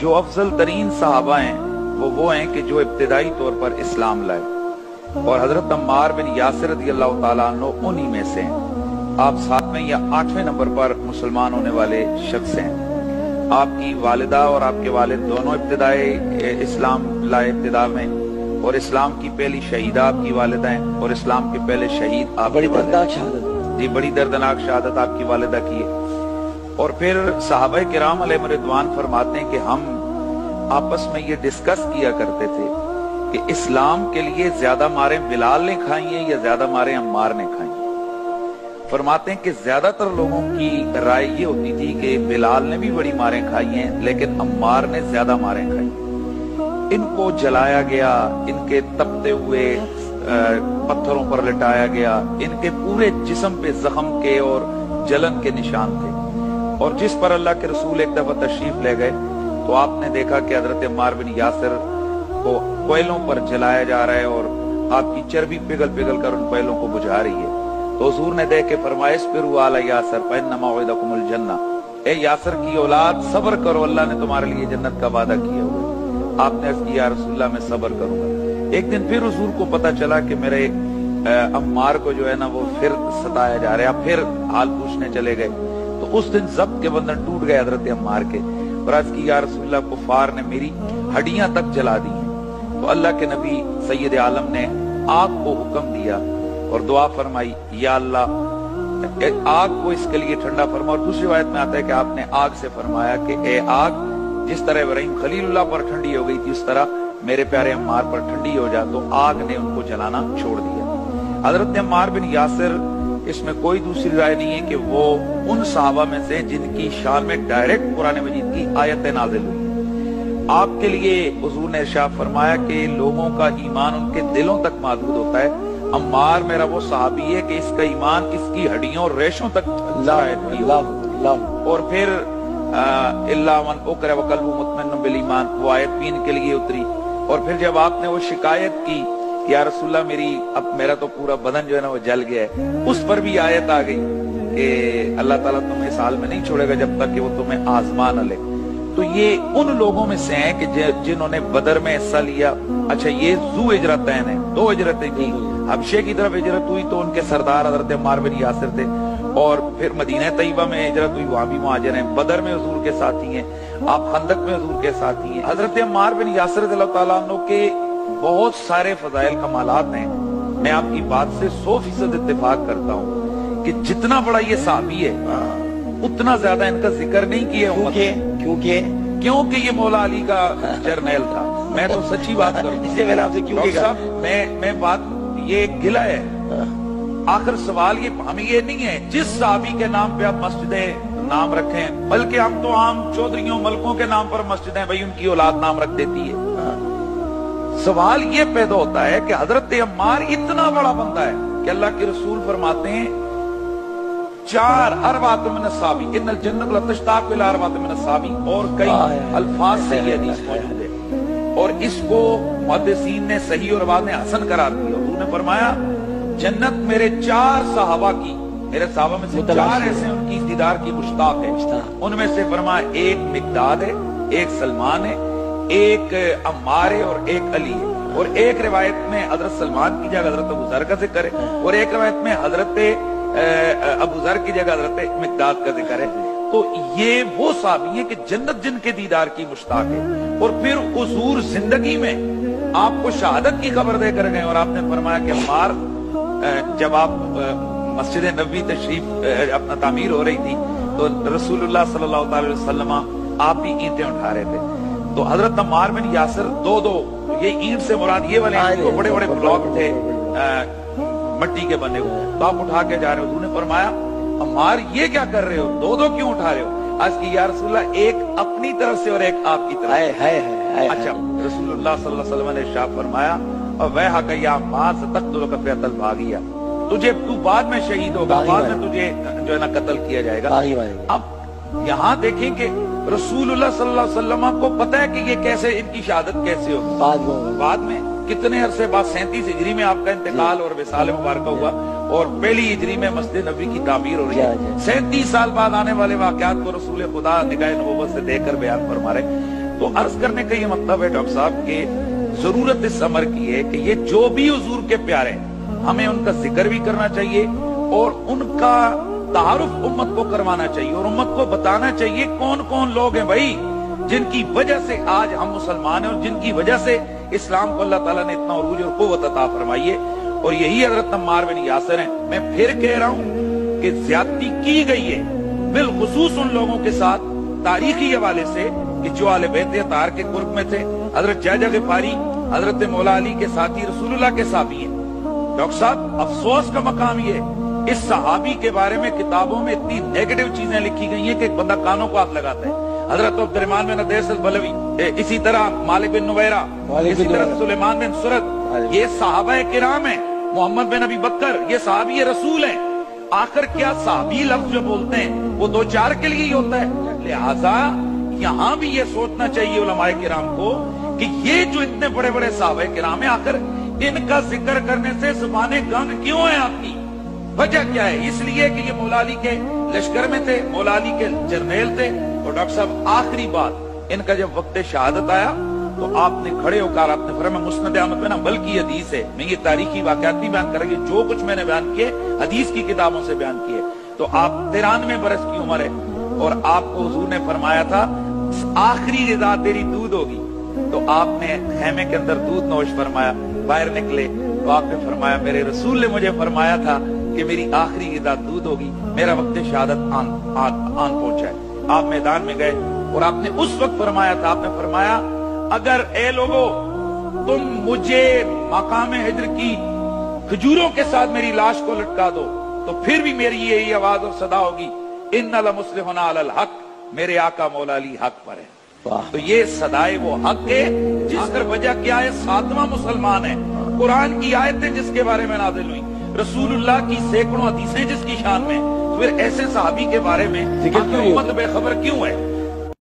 جو افضل ترین صحابہ ہیں وہ ہیں کہ جو ابتدائی طور پر اسلام لائے، اور حضرت عمار بن یاسر رضی اللہ تعالیٰ عنہ انہی میں سے ہیں۔ آپ 7ویں یا 8ویں نمبر پر مسلمان ہونے والے شخص ہیں۔ آپ کی والدہ اور آپ کے والد دونوں ابتدائی اسلام لائے ابتدا میں، اور اسلام کی پہلی شہیدہ آپ کی والدہ ہیں، اور اسلام کے پہلے شہید آپ بڑی دردناک شہادت، جی بڑی دردناک شہادت آپ کی والدہ کی ہے۔ اور پھر صحابہ کرام علیہ رضوان فرماتے ہیں کہ ہم آپس میں یہ ڈسکس کیا کرتے تھے کہ اسلام کے لیے زیادہ ماریں بلال نے کھائی ہیں یا زیادہ ماریں عمار نے کھائی ہیں۔ فرماتے ہیں کہ زیادہ تر لوگوں کی رائے یہ ہوتی تھی کہ بلال نے بھی بڑی ماریں کھائی ہیں لیکن عمار نے زیادہ ماریں کھائی۔ ان کو جلایا گیا، ان کے تپتے ہوئے پتھروں پر لٹایا گیا، ان کے پورے جسم پہ زخم کے اور جلن کے نشان تھے، اور جس پر اللہ کے رسول ایک دفعہ تشریف لے گئے تو آپ نے دیکھا کہ حضرت عمار بن یاسر کو کوئلوں پر جلایا جا رہا ہے اور آپ کی چربی پگھل پگھل کر ان کوئلوں کو بجھا رہی ہے۔ تو حضور نے دیکھ کے فرمایا اصبروا علی یاسر فإنما موعدکم الجنہ، اے یاسر کی اولاد صبر کرو، اللہ نے تمہارے لیے جنت کا وعدہ کیا ہوا۔ آپ نے عرض کیا یا رسول اللہ میں صبر کروں گا۔ ایک دن پھر حضور کو پتہ چلا کہ میرے عمار کو جو ہے نا وہ پھر ستایا جا رہا ہے، آپ پھر حال پوچھنے چلے گئے۔ تو اس دن ضبط کے بندھن ٹوٹ گئے حضرت عمار کے، اور عرض کی یا رسول اللہ کفار نے میری ہڈیاں تک جلا دی ہیں۔ تو اللہ کے نبی سید عالم نے آگ کو حکم دیا اور دعا فرمائی یا اللہ آگ کو اس کے لیے ٹھنڈا فرما، اور دوسری روایت میں آتا ہے کہ آپ نے آگ سے فرمایا کہ اے آگ جس طرح ابراہیم خلیل اللہ پر ٹھنڈی ہو گئی تھی اس طرح میرے پیارے عمار پر ٹھنڈی ہو جا، تو آگ نے ان کو جلانا چھوڑ دیا۔ حضرت عمار بن یاسر، اس میں کوئی دوسری رائے نہیں ہے کہ وہ ان صحابہ میں سے جن کی شان میں ڈائریکٹ قرآن مجید کی آیتیں نازل ہوئی۔ آپ کے لیے حضور نے ارشاد فرمایا کہ لوگوں کا ایمان ان کے دلوں تک محدود ہوتا ہے، عمار میرا وہ صحابی ہے کہ اس کا ایمان اس کی ہڈیوں اور ریشوں تک اور پھر الا من اکرہ وقلبہ مطمئن بالایمان وہ آیت بھی ان کے لیے اتری۔ اور پھر جب آپ نے وہ شکایت کی یا رسول اللہ اب میرا تو پورا بدن جو ہے نا وہ جل گیا ہے، اس پر بھی آیت آ گئی کہ اللہ تعالیٰ تمہیں اس حال میں نہیں چھوڑے گا جب تک کہ وہ تمہیں آزما نہ لے۔ تو یہ ان لوگوں میں سے ہیں کہ جنہوں نے بدر میں حصہ لیا۔ اچھا یہ ذو ہجرتین ہیں، 2 ہجرتیں کی، حبشے کی طرف ہجرت ہوئی تو ان کے سردار حضرت عمار بن یاسر تھے، اور پھر مدینہ طیبہ میں ہجرت ہوئی، وہاں بھی مہاجر ہیں، بدر میں حضور کے ساتھی ہیں، آپ خندق میں حضور کے ساتھی ہیں۔ حضرت عمار بن یاسر رضی اللہ تعالیٰ عنہ کے بہت سارے فضائل کمالات ہیں۔ میں آپ کی بات سے 100% اتفاق کرتا ہوں کہ جتنا بڑا یہ صحابی ہے اتنا زیادہ ان کا ذکر نہیں کیا کیونکہ یہ مولا علی کا جرنیل تھا۔ میں تو سچی بات کروں، میں بات یہ گلہ ہے۔ آخر سوال یہ ہمیں یہ نہیں ہے جس صحابی کے نام پہ آپ مسجدیں نام رکھیں، بلکہ ہم تو عام چودھریوں ملکوں کے نام پر مسجدیں بھائی ان کی اولاد نام رکھ دیتی ہے۔ سوال یہ پیدا ہوتا ہے کہ حضرت عمار اتنا بڑا بندہ ہے کہ اللہ کے رسول فرماتے ہیں 4 اربعۃ من الصحابی ان الجنۃ لتشتاق الی اربعۃ من الصحابی، اور کئی الفاظ سے یہ حدیث موجود ہے، اور اس کو محدثین نے صحیح اور بعض نے حسن قرار دیا۔ حضور نے فرمایا جنت میرے 4 صحابہ کی، میرے صحابہ میں سے 4 ایسے ان کی دیدار کی مشتاق ہے۔ ان میں سے فرمایا ایک مقداد ہے، ایک سلمان ہے، ایک عمار ہے، اور ایک علی ہے، اور ایک روایت میں حضرت سلمان کی جگہ حضرت ابو ذر کا ذکر ہے، اور ایک روایت میں حضرت ابو ذر کی جگہ حضرت مقداد کا ذکر ہے۔ تو یہ وہ صحابی ہیں کہ جنت جن کے دیدار کی مشتاق ہے۔ اور پھر حضور زندگی میں آپ کو شہادت کی خبر دے کر گئے، اور آپ نے فرمایا کہ عمار جب آپ مسجد نبوی تشریف اپنا تعمیر ہو رہی تھی تو رسول اللہ صلی اللہ علیہ وسلم آپ بھی اینٹیں اٹھا رہے تھے، تو حضرت عمار بن یاسر 2 یہ اینٹ سے مراد یہ والے تو بڑے بڑے بلاک تھے مٹی کے بنے ہوئے، تو آپ اٹھا کے جا رہے ہو۔ حضور نے فرمایا عمار یہ کیا کر رہے ہو، 2 کیوں اٹھا رہے ہو؟ آج کی یا رسول اللہ ایک اپنی طرف سے اور ایک آپ کی طرف سے۔ اچھا رسول اللہ صلی اللہ علیہ وسلم نے ارشاد فرمایا وَيْحَكَ يَا عَمَّارُ سَتَقْتُلُكَ فِئَةُ الْبَاغِيَةِ، تو بعد میں شہید ہوگا، بعد میں تجھے جو ہے نا قتل کیا جائے گا۔ اب یہاں دیکھیں کہ رسول اللہ صلی اللہ علیہ وسلم کو پتہ ہے کہ یہ کیسے ان کی شہادت کیسے ہوگی، بعد میں کتنے عرصے بعد 37 ہجری میں آپ کا انتقال اور وصال مبارکہ ہوا، اور پہلی ہجری میں مسجد نبوی کی تعمیر ہو رہی ہے۔ 37 سال بعد آنے والے واقعات کو رسول خدا نگاہ نبوت سے دیکھ کر بیان فرما رہے۔ تو عرض کرنے کا یہ مطلب ہے ڈاکٹر صاحب کہ ضرورت اس امر کی ہے کہ یہ جو بھی حضور کے پیارے ہیں ہمیں ان کا ذکر بھی کرنا چاہیے اور ان کا تعارف امت کو کروانا چاہیے اور امت کو بتانا چاہیے کون کون لوگ ہیں بھائی جن کی وجہ سے آج ہم مسلمان ہیں اور جن کی وجہ سے اسلام کو اللہ تعالیٰ نے اتنا عروج اور قوت عطا فرمائی ہے. اور یہی حضرت عمار بن یاسر ہیں. میں پھر کہہ رہا ہوں کہ زیادتی کی گئی ہے بالخصوص ان لوگوں کے ساتھ تاریخی حوالے سے کہ جو اہل بیت اطہار کے قرب میں تھے. حضرت جعجع غفاری حضرت مولا علی کے ساتھی رسول اللہ کے صحابی ہیں. ڈاکٹر صاحب افسوس کا مقام یہ ہے اس صحابی کے بارے میں کتابوں میں اتنی نیگیٹو چیزیں لکھی گئی ہیں کہ ایک بندہ کانوں کو ہاتھ لگاتا ہے. حضرت عبد الرحمن بن ادیس البلوی، اسی طرح مالک بن نویرہ، اسی طرح سلیمان بن سرد، یہ صحابہ کرام ہیں. محمد بن ابی بکر یہ صحابی رسول ہیں. آخر کیا صحابی لفظ جو بولتے ہیں وہ دو چار کے لیے ہی ہوتا ہے؟ لہذا یہاں بھی یہ سوچنا چاہیے علماء کرام کو کہ یہ جو اتنے بڑے بڑے صحابہ کرام ہیں آخر ان کا ذکر کرنے سے زبانیں گنگ کیوں ہیں آپ کی؟ وجہ کیا ہے؟ اس لیے کہ یہ مولا علی کے لشکر میں تھے، مولا علی کے جرنیل تھے. اور ڈاکٹر صاحب آخری بات، ان کا جب وقت شہادت آیا تو آپ نے کھڑے ہو کر آپ نے فرمایا مسند احمد بن حنبل کی حدیث ہے، میں یہ تاریخی واقعات بھی بیان کریں گے، جو کچھ میں نے بیان کیے حدیث کی کتابوں سے بیان کیے. تو آپ 93 برس کی عمر ہے اور آپ کو حضور نے فرمایا تھا آخری غذا تیری دودھ ہوگی. تو آپ نے خیمے کے اندر دودھ نوش فرمایا، باہر نکلے تو آپ نے فرمایا میرے رسول نے مجھے فرمایا تھا کہ میری آخری غذا دودھ ہوگی، میرا وقت شہادت آن پہنچا ہے. آپ میدان میں گئے اور آپ نے اس وقت فرمایا تھا، آپ نے فرمایا اگر اے لوگو تم مجھے مقام ہجر کی کھجوروں کے ساتھ میری لاش کو لٹکا دو تو پھر بھی میری یہی آواز اور صدا ہوگی ان لمسلمون علی الحق، میرے آقا مولا علی حق پر ہے. تو یہ صدائے وہ حق ہے جس پر وجہ کیا ہے؟ 7واں مسلمان ہے. قرآن کی آیتیں جس کے بارے میں نازل ہوئی، رسول اللہ کی سینکڑوں حدیثیں جس کی شان میں، پھر ایسے صحابی کے بارے میں امت بے خبر کیوں ہے؟